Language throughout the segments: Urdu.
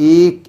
1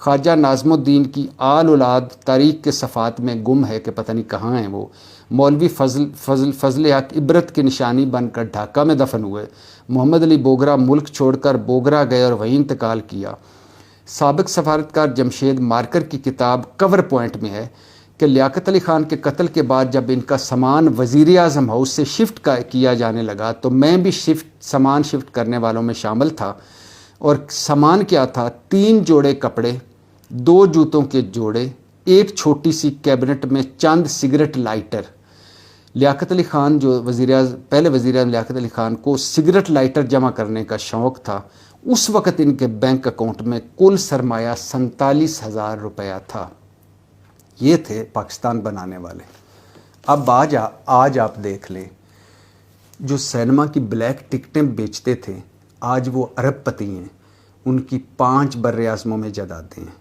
خواجہ ناظم الدین کی آل اولاد تاریخ کے صفحات میں گم ہے کہ پتہ نہیں کہاں ہیں وہ۔ مولوی فضل حق عبرت کی نشانی بن کر ڈھاکہ میں دفن ہوئے۔ محمد علی بوگرا ملک چھوڑ کر بوگرا گئے اور وہیں انتقال کیا۔ سابق سفارتکار جمشید مارکر کی کتاب کور پوائنٹ میں ہے کہ لیاقت علی خان کے قتل کے بعد جب ان کا سامان وزیر اعظم ہاؤس سے شفٹ کیا جانے لگا تو میں بھی سامان شفٹ کرنے والوں میں شامل تھا۔ اور سامان کیا تھا؟ 3 جوڑے کپڑے، 2 جوتوں کے جوڑے، ایک چھوٹی سی کیبنٹ میں چند سگریٹ لائٹر۔ لیاقت علی خان جو پہلے وزیر اعظم لیاقت علی خان کو سگریٹ لائٹر جمع کرنے کا شوق تھا، اس وقت ان کے بینک اکاؤنٹ میں کل سرمایہ 47,000 روپیہ تھا۔ یہ تھے پاکستان بنانے والے۔ اب آج آپ دیکھ لیں، جو سینما کی بلیک ٹکٹیں بیچتے تھے آج وہ ارب پتی ہیں، ان کی 5 بر اعظموں میں جائیدادیں ہیں۔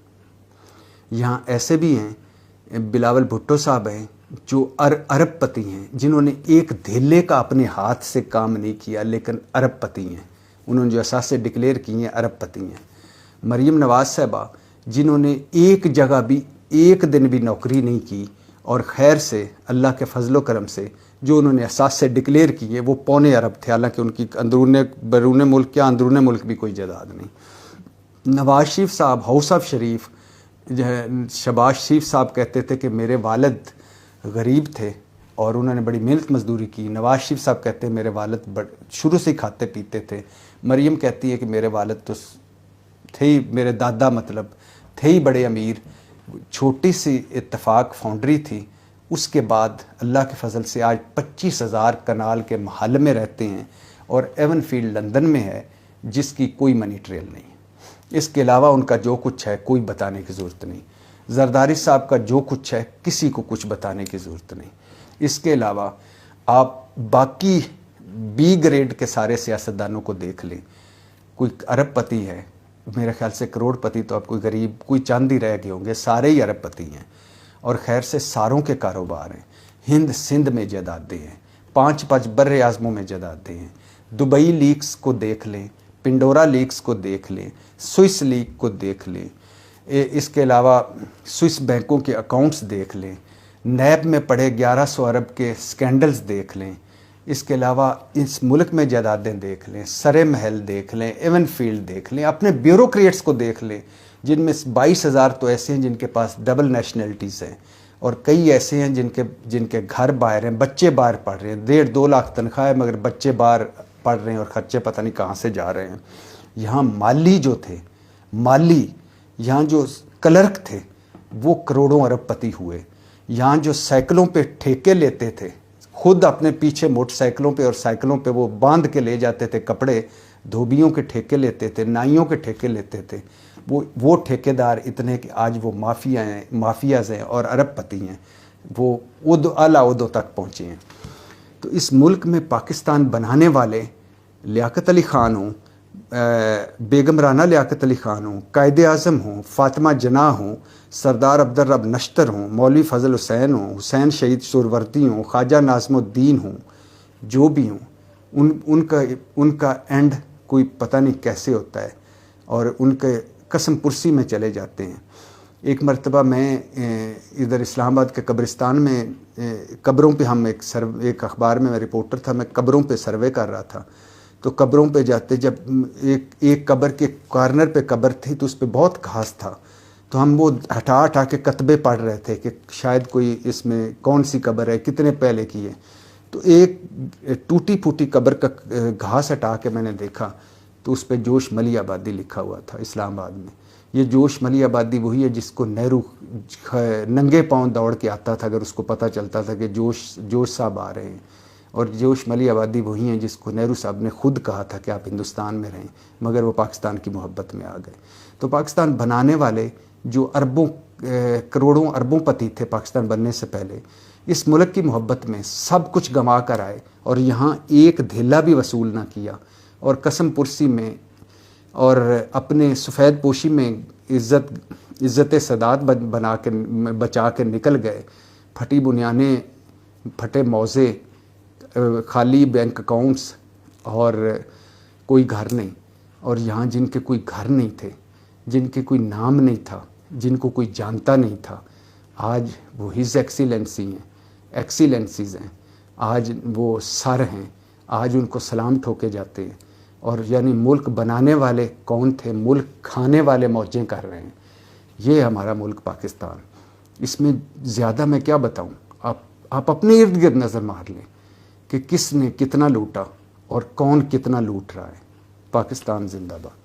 یہاں ایسے بھی ہیں، بلاول بھٹو صاحب ہیں جو ارب پتی ہیں، جنہوں نے ایک دھیلے کا اپنے ہاتھ سے کام نہیں کیا لیکن ارب پتی ہیں۔ انہوں نے جو اثاثے ڈکلیئر کی ہیں ارب پتی ہیں۔ مریم نواز صاحبہ جنہوں نے ایک جگہ بھی ایک دن بھی نوکری نہیں کی، اور خیر سے اللہ کے فضل و کرم سے جو انہوں نے اثاثے ڈکلیئر کیے وہ 1.25 ارب تھے، حالانکہ ان کی بیرون ملک کیا اندرون ملک بھی کوئی جائیداد نہیں۔ نواز شریف صاحب ہاؤس آف شریف، شہباز شریف صاحب کہتے تھے کہ میرے والد غریب تھے اور انہوں نے بڑی محنت مزدوری کی۔ نواز شریف صاحب کہتے ہیں میرے والد شروع سے ہی کھاتے پیتے تھے۔ مریم کہتی ہے کہ میرے والد تو تھے ہی، میرے دادا مطلب تھے ہی بڑے امیر، چھوٹی سی اتفاق فاؤنڈری تھی، اس کے بعد اللہ کے فضل سے آج 25,000 کنال کے محل میں رہتے ہیں اور ایون فیلڈ لندن میں ہے جس کی کوئی منی ٹریل نہیں۔ اس کے علاوہ ان کا جو کچھ ہے کوئی بتانے کی ضرورت نہیں۔ زرداری صاحب کا جو کچھ ہے کسی کو کچھ بتانے کی ضرورت نہیں۔ اس کے علاوہ آپ باقی بی گریڈ کے سارے سیاستدانوں کو دیکھ لیں، کوئی ارب پتی ہے، میرے خیال سے کروڑ پتی تو اب کوئی غریب کوئی چند ہی رہ گئے ہوں گے، سارے ہی ارب پتی ہیں، اور خیر سے ساروں کے کاروبار ہیں۔ ہند سندھ میں جائیدادیں ہیں، 5 بر اعظموں میں جائیدادیں ہیں۔ دبئی لیکس کو دیکھ لیں، پنڈورا لیکس کو دیکھ لیں، سوئس لیک کو دیکھ لیں، اس کے علاوہ سوئس بینکوں کے اکاؤنٹس دیکھ لیں، نیب میں پڑے 1100 ارب کے سکینڈلز دیکھ لیں، اس کے علاوہ اس ملک میں جائیدادیں دیکھ لیں، سرے محل دیکھ لیں، ایون فیلڈ دیکھ لیں، اپنے بیوروکریٹس کو دیکھ لیں جن میں 22,000 تو ایسے ہیں جن کے پاس ڈبل نیشنلٹیز ہیں، اور کئی ایسے ہیں جن کے گھر باہر ہیں، بچے باہر پڑھ رہے ہیں، 1.5-2 لاکھ تنخواہ ہے مگر بچے باہر پڑھ رہے ہیں اور خرچے پتہ نہیں کہاں سے جا رہے ہیں۔ یہاں مالی جو تھے، یہاں جو کلرک تھے وہ کروڑوں ارب پتی ہوئے۔ یہاں جو سائیکلوں پہ ٹھیکے لیتے تھے، خود اپنے پیچھے موٹر سائیکلوں پہ اور سائیکلوں پہ وہ باندھ کے لے جاتے تھے کپڑے، دھوبیوں کے ٹھیکے لیتے تھے، نائیوں کے ٹھیکے لیتے تھے، وہ ٹھیکیدار اتنے کہ آج وہ مافیاز ہیں اور ارب پتی ہیں، وہ اعلیٰ عہدوں تک پہنچے ہیں۔ تو اس ملک میں پاکستان بنانے والے لیاقت علی خان ہوں، بیگم رانا لیاقت علی خان ہوں، قائد اعظم ہوں، فاطمہ جناح ہوں، سردار عبدالرب نشتر ہوں، مولوی فضل حسین ہوں، حسین شہید سہروردی ہوں، خواجہ ناظم الدین ہوں، جو بھی ہوں، ان کا اینڈ کوئی پتہ نہیں کیسے ہوتا ہے، اور ان کے قسم پرسی میں چلے جاتے ہیں۔ ایک مرتبہ میں ادھر اسلام آباد کے قبرستان میں قبروں پہ ہم ایک اخبار میں رپورٹر تھا، میں قبروں پہ سروے کر رہا تھا، تو قبروں پہ جاتے جب ایک قبر کے کارنر پہ قبر تھی تو اس پہ بہت گھاس تھا، تو ہم وہ ہٹا کے کتبے پڑھ رہے تھے کہ شاید کوئی اس میں کون سی قبر ہے، کتنے پہلے کی ہے۔ تو ایک ٹوٹی پھوٹی قبر کا گھاس ہٹا کے میں نے دیکھا تو اس پہ جوش ملی آبادی لکھا ہوا تھا اسلام آباد میں۔ یہ جوش ملی آبادی وہی ہے جس کو نہرو ننگے پاؤں دوڑ کے آتا تھا اگر اس کو پتہ چلتا تھا کہ جوش صاحب آ رہے ہیں، اور جوش ملی آبادی وہی ہیں جس کو نہرو صاحب نے خود کہا تھا کہ آپ ہندوستان میں رہیں، مگر وہ پاکستان کی محبت میں آ گئے۔ تو پاکستان بنانے والے جو کروڑوں اربوں پتی تھے پاکستان بننے سے پہلے، اس ملک کی محبت میں سب کچھ گنوا کر آئے اور یہاں ایک دھیلا بھی وصول نہ کیا، اور قسم پرسی میں اور اپنے سفید پوشی میں عزت سادات بچا کے نکل گئے۔ پھٹی بنیانیں، پھٹے موزے، خالی بینک اکاؤنٹس اور کوئی گھر نہیں، اور یہاں جن کے کوئی گھر نہیں تھے، جن کے کوئی نام نہیں تھا، جن کو کوئی جانتا نہیں تھا، آج وہ ہز ایکسیلنسی ہیں، ایکسیلنسیز ہیں، آج وہ سر ہیں، آج ان کو سلام ٹھوکے جاتے ہیں. اور یعنی ملک بنانے والے کون تھے، ملک کھانے والے موجیں کر رہے ہیں. یہ ہمارا ملک پاکستان. اس میں زیادہ میں کیا بتاؤں، آپ اپنے ارد گرد نظر مار لیں کہ کس نے کتنا لوٹا اور کون کتنا لوٹ رہا ہے. پاکستان زندہ باد.